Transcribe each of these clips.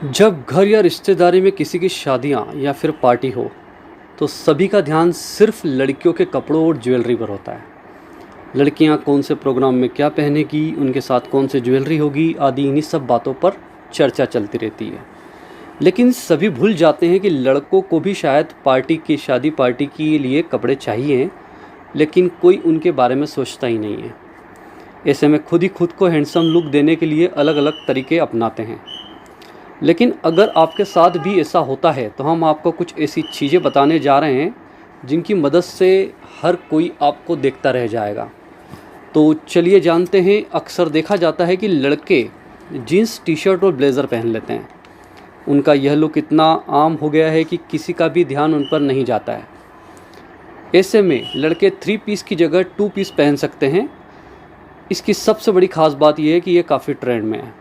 जब घर या रिश्तेदारी में किसी की शादियाँ या फिर पार्टी हो तो सभी का ध्यान सिर्फ लड़कियों के कपड़ों और ज्वेलरी पर होता है। लड़कियाँ कौन से प्रोग्राम में क्या पहनेगी, उनके साथ कौन सी ज्वेलरी होगी आदि इन्हीं सब बातों पर चर्चा चलती रहती है। लेकिन सभी भूल जाते हैं कि लड़कों को भी शायद शादी पार्टी के लिए कपड़े चाहिए, लेकिन कोई उनके बारे में सोचता ही नहीं है। ऐसे में खुद को हैंडसम लुक देने के लिए अलग अलग तरीके अपनाते हैं। लेकिन अगर आपके साथ भी ऐसा होता है तो हम आपको कुछ ऐसी चीज़ें बताने जा रहे हैं जिनकी मदद से हर कोई आपको देखता रह जाएगा। तो चलिए जानते हैं। अक्सर देखा जाता है कि लड़के जीन्स टी शर्ट और ब्लेज़र पहन लेते हैं। उनका यह लुक इतना आम हो गया है कि किसी का भी ध्यान उन पर नहीं जाता है। ऐसे में लड़के 3 पीस की जगह 2 पीस पहन सकते हैं। इसकी सबसे बड़ी ख़ास बात यह है कि ये काफ़ी ट्रेंड में है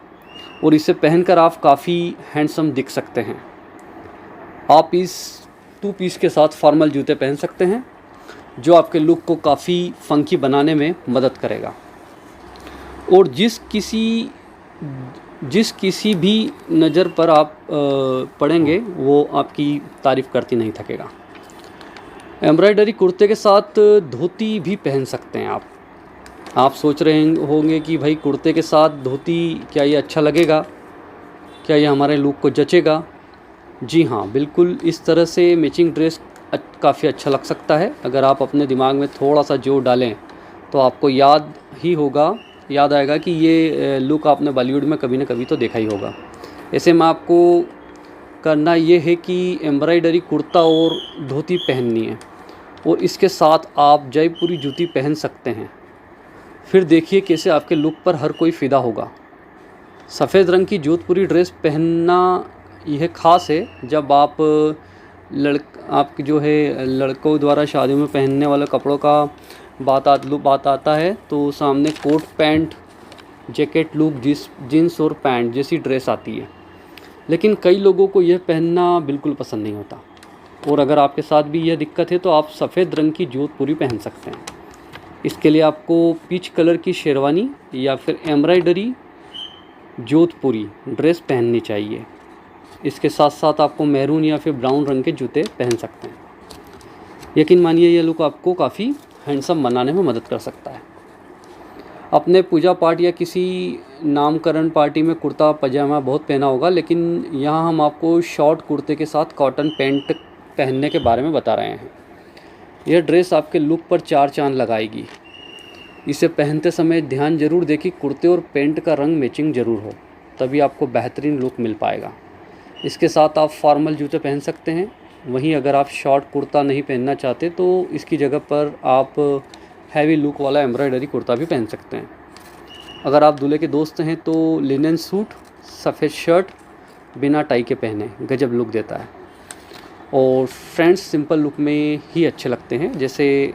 और इसे पहनकर आप काफ़ी हैंडसम दिख सकते हैं। आप इस 2 पीस के साथ फॉर्मल जूते पहन सकते हैं जो आपके लुक को काफ़ी फंकी बनाने में मदद करेगा और जिस किसी भी नज़र पर आप पड़ेंगे वो आपकी तारीफ़ करती नहीं थकेगा। एम्ब्रॉयडरी कुर्ते के साथ धोती भी पहन सकते हैं आप सोच रहे होंगे कि भाई कुर्ते के साथ धोती क्या ये अच्छा लगेगा, क्या ये हमारे लुक को जचेगा? जी हाँ, बिल्कुल इस तरह से मैचिंग ड्रेस काफ़ी अच्छा लग सकता है। अगर आप अपने दिमाग में थोड़ा सा जोर डालें तो आपको याद आएगा कि ये लुक आपने बॉलीवुड में कभी ना कभी तो देखा ही होगा। ऐसे में आपको करना ये है कि एम्ब्रॉयडरी कुर्ता और धोती पहननी है और इसके साथ आप जयपुरी जूती पहन सकते हैं। फिर देखिए कैसे आपके लुक पर हर कोई फ़िदा होगा। सफ़ेद रंग की जोधपुरी ड्रेस पहनना यह ख़ास है जब आपकी जो है लड़कों द्वारा शादियों में पहनने वाले कपड़ों का बात आता है तो सामने coat pant, jacket look, jeans और पैंट जैसी ड्रेस आती है। लेकिन कई लोगों को यह पहनना बिल्कुल पसंद नहीं होता और अगर आपके साथ भी यह दिक्कत है तो आप सफ़ेद रंग की जोधपुरी पहन सकते हैं। इसके लिए आपको पीच कलर की शेरवानी या फिर एम्ब्रॉयडरी जोधपुरी ड्रेस पहननी चाहिए। इसके साथ साथ आपको मैरून या फिर ब्राउन रंग के जूते पहन सकते हैं। यकीन मानिए यह लुक आपको काफ़ी हैंडसम बनाने में मदद कर सकता है। अपने पूजा पाठ या किसी नामकरण पार्टी में कुर्ता पजामा बहुत पहना होगा, लेकिन यहाँ हम आपको शॉर्ट कुर्ते के साथ कॉटन पैंट पहनने के बारे में बता रहे हैं। यह ड्रेस आपके लुक पर 4 चांद लगाएगी। इसे पहनते समय ध्यान जरूर दें कि कुर्ते और पैंट का रंग मैचिंग ज़रूर हो, तभी आपको बेहतरीन लुक मिल पाएगा। इसके साथ आप फॉर्मल जूते पहन सकते हैं। वहीं अगर आप शॉर्ट कुर्ता नहीं पहनना चाहते तो इसकी जगह पर आप हैवी लुक वाला एम्ब्रॉयडरी कुर्ता भी पहन सकते हैं। अगर आप दूल्हे के दोस्त हैं तो लिनन सूट, सफ़ेद शर्ट बिना टाई के पहने गजब लुक देता है और फ्रेंड्स सिंपल लुक में ही अच्छे लगते हैं। जैसे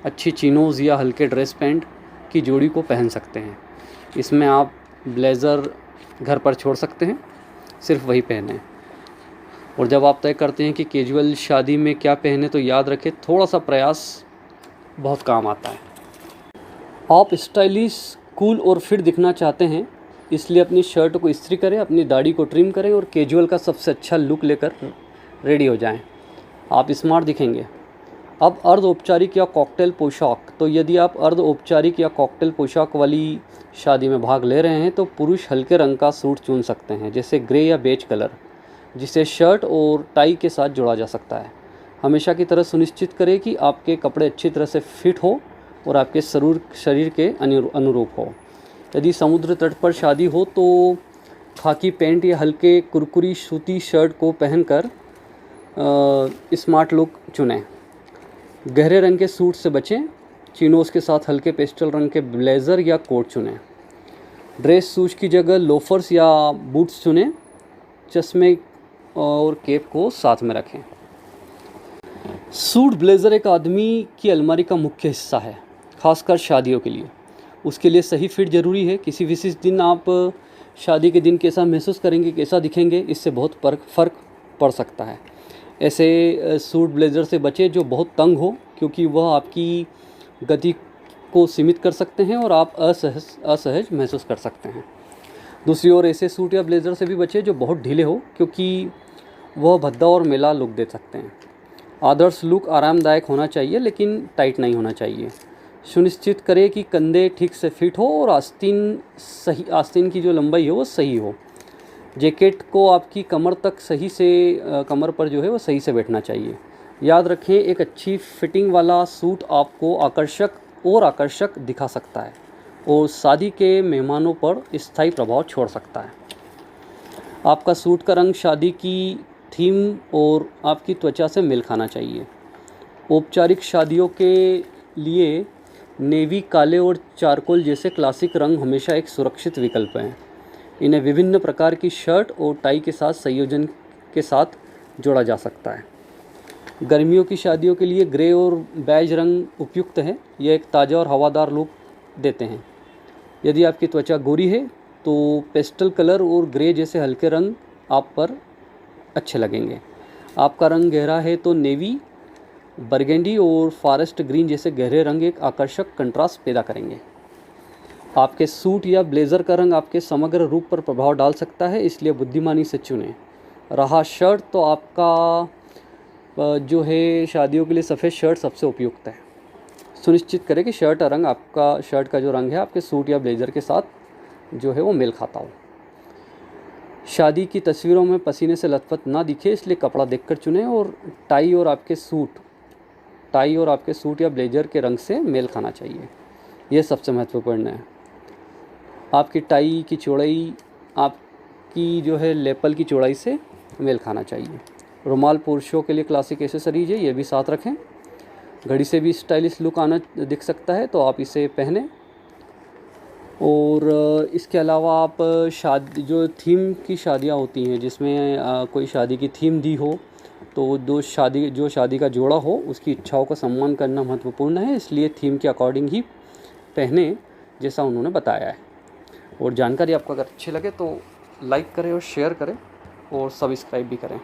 अच्छी चिनोज़ या हल्के ड्रेस पैंट की जोड़ी को पहन सकते हैं। इसमें आप ब्लेज़र घर पर छोड़ सकते हैं, सिर्फ वही पहने। और जब आप तय करते हैं कि कैजुअल शादी में क्या पहने तो याद रखें थोड़ा सा प्रयास बहुत काम आता है। आप स्टाइलिश, कूल और फिट दिखना चाहते हैं, इसलिए अपनी शर्ट को इस्त्री करें, अपनी दाढ़ी को ट्रिम करें और कैजुअल का सबसे अच्छा लुक लेकर रेडी हो जाएं। आप स्मार्ट दिखेंगे। अब अर्ध औपचारिक या कॉकटेल पोशाक। तो यदि आप अर्ध औपचारिक या कॉकटेल पोशाक वाली शादी में भाग ले रहे हैं तो पुरुष हल्के रंग का सूट चुन सकते हैं, जैसे ग्रे या बेज कलर, जिसे शर्ट और टाई के साथ जोड़ा जा सकता है। हमेशा की तरह सुनिश्चित करें कि आपके कपड़े अच्छी तरह से फिट हो और आपके शरीर के अनुरूप हो। यदि समुद्र तट पर शादी हो तो खाकी पैंट या हल्के कुरकुरी सूती शर्ट को पहनकर स्मार्ट लुक चुनें। गहरे रंग के सूट से बचें। चिनोज़ के साथ हल्के पेस्टल रंग के ब्लेज़र या कोट चुनें। ड्रेस शूज़ की जगह लोफर्स या बूट्स चुनें। चश्मे और कैप को साथ में रखें। सूट ब्लेज़र एक आदमी की अलमारी का मुख्य हिस्सा है, खासकर शादियों के लिए। उसके लिए सही फिट ज़रूरी है। किसी विशेष दिन आप शादी के दिन कैसा महसूस करेंगे, कैसा दिखेंगे, इससे बहुत फ़र्क पड़ सकता है। ऐसे सूट ब्लेज़र से बचें जो बहुत तंग हो, क्योंकि वह आपकी गति को सीमित कर सकते हैं और आप असहज महसूस कर सकते हैं। दूसरी ओर ऐसे सूट या ब्लेज़र से भी बचें जो बहुत ढीले हो, क्योंकि वह भद्दा और मेला लुक दे सकते हैं। आदर्श लुक आरामदायक होना चाहिए लेकिन टाइट नहीं होना चाहिए। सुनिश्चित करें कि कंधे ठीक से फिट हो और आस्तीन की जो लंबाई है वो सही हो। जैकेट को आपकी कमर तक सही से कमर पर जो है वो सही से बैठना चाहिए। याद रखें, एक अच्छी फिटिंग वाला सूट आपको आकर्षक दिखा सकता है और शादी के मेहमानों पर स्थायी प्रभाव छोड़ सकता है। आपका सूट का रंग शादी की थीम और आपकी त्वचा से मेल खाना चाहिए। औपचारिक शादियों के लिए नेवी, काले और चारकोल जैसे क्लासिक रंग हमेशा एक सुरक्षित विकल्प हैं। इन्हें विभिन्न प्रकार की शर्ट और टाई के साथ संयोजन के साथ जोड़ा जा सकता है। गर्मियों की शादियों के लिए ग्रे और बेज रंग उपयुक्त है। यह एक ताज़ा और हवादार लुक देते हैं। यदि आपकी त्वचा गोरी है तो पेस्टल कलर और ग्रे जैसे हल्के रंग आप पर अच्छे लगेंगे। आपका रंग गहरा है तो नेवी, बरगेंडी और फॉरेस्ट ग्रीन जैसे गहरे रंग एक आकर्षक कंट्रास्ट पैदा करेंगे। आपके सूट या ब्लेज़र का रंग आपके समग्र रूप पर प्रभाव डाल सकता है, इसलिए बुद्धिमानी से चुनें। रहा शर्ट, तो आपका जो है शादियों के लिए सफ़ेद शर्ट सबसे उपयुक्त है। सुनिश्चित करें कि शर्ट का जो रंग है आपके सूट या ब्लेज़र के साथ जो है वो मेल खाता हो। शादी की तस्वीरों में पसीने से लथपथ ना दिखे, इसलिए कपड़ा देखकर चुनें और टाई और आपके सूट या ब्लेजर के रंग से मेल खाना चाहिए। यह सबसे महत्वपूर्ण है। आपकी टाई की चौड़ाई आपकी जो है लेपल की चौड़ाई से मेल खाना चाहिए। रुमाल पुरुषों के लिए क्लासिक एसेसरीज है, ये भी साथ रखें। घड़ी से भी स्टाइलिश लुक आना दिख सकता है, तो आप इसे पहनें। और इसके अलावा आप जो थीम की शादियाँ होती हैं, जिसमें कोई शादी की थीम दी हो, तो जो शादी का जोड़ा हो उसकी इच्छाओं का सम्मान करना महत्वपूर्ण है, इसलिए थीम के अकॉर्डिंग ही पहने जैसा उन्होंने बताया है। और जानकारी आपको अगर अच्छी लगे तो लाइक करें और शेयर करें और सब्सक्राइब भी करें।